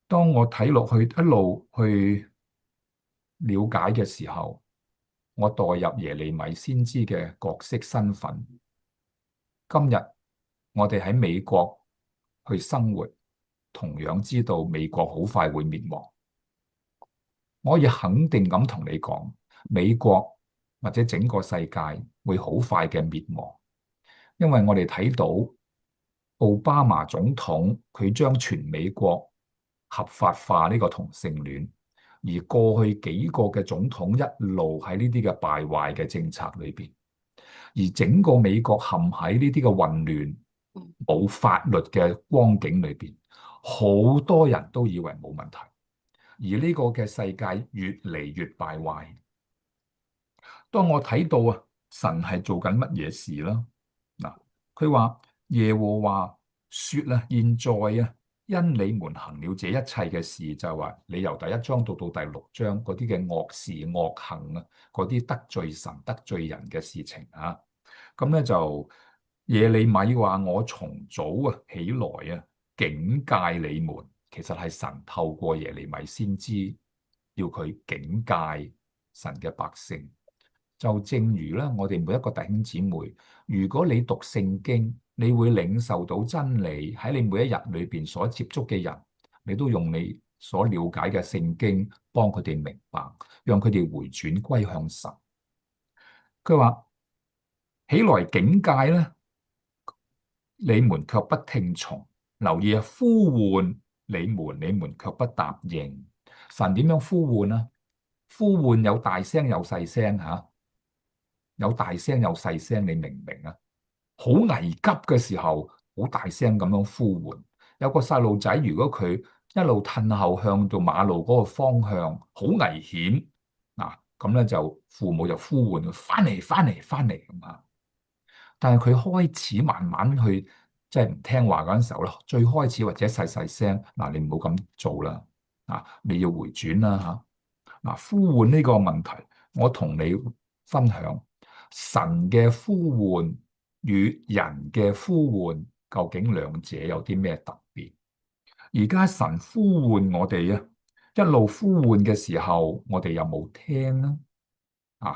當我睇落去一路去了解嘅時候，我代入耶利米先知嘅角色身份。今日我哋喺美國去生活，同樣知道美國好快會滅亡。我可以肯定咁同你講，美國或者整個世界會好快嘅滅亡，因為我哋睇到奧巴馬總統佢將全美國合法化呢個同性戀，而過去幾個嘅總統一路喺呢啲嘅敗壞嘅政策裏邊，而整個美國陷喺呢啲嘅混亂、冇法律嘅光景裏邊，好多人都以為冇問題，而呢個嘅世界越嚟越敗壞。當我睇到啊，神係做緊乜嘢事啦？嗱，佢話耶和華說啦，現在啊，因你們行了這一切嘅事，就係話你由第一章到第六章嗰啲嘅惡事惡行啊，嗰啲得罪神得罪人嘅事情啊，咁咧就耶利米話我從早啊起來啊警戒你們，其實係神透過耶利米先知要佢警戒神嘅百姓。就正如咧，我哋每一個弟兄姊妹，如果你讀聖經，你會領受到真理，喺你每一日裏邊所接觸嘅人，你都用你所了解嘅聖經幫佢哋明白，讓佢哋回轉歸向神。佢話起來警戒咧，你們卻不聽從，留意啊，呼喚你們卻不答應。神點樣呼喚啊？呼喚有大聲有細聲吓。有大聲有細聲，你明唔明啊？好危急嘅時候，好大聲咁樣呼喚。有個細路仔，如果佢一路褪後向到馬路嗰個方向，好危險嗱，咁咧就父母就呼喚佢翻嚟，翻嚟，翻嚟咁啊。但係佢開始慢慢去即係唔聽話嗰陣時候咧，最開始或者細細聲嗱，你唔好咁做啦，啊，你要回轉啦吓。嗱，呼喚呢個問題，我同你分享。神嘅呼喚與人嘅呼喚，究竟兩者有啲咩特別？而家神呼喚我哋啊，一路呼喚嘅時候，我哋有冇聽呢？啊，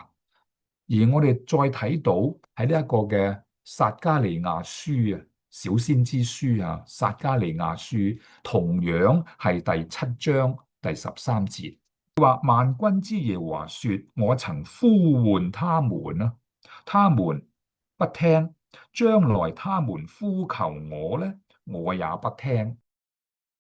而我哋再睇到喺呢一個嘅撒迦利亞書啊，小先知書啊，撒迦利亞書同樣係第七章第13節，話萬軍之耶和華說：我曾呼喚他們啊。他們不聽，將來他們呼求我呢，我也不聽。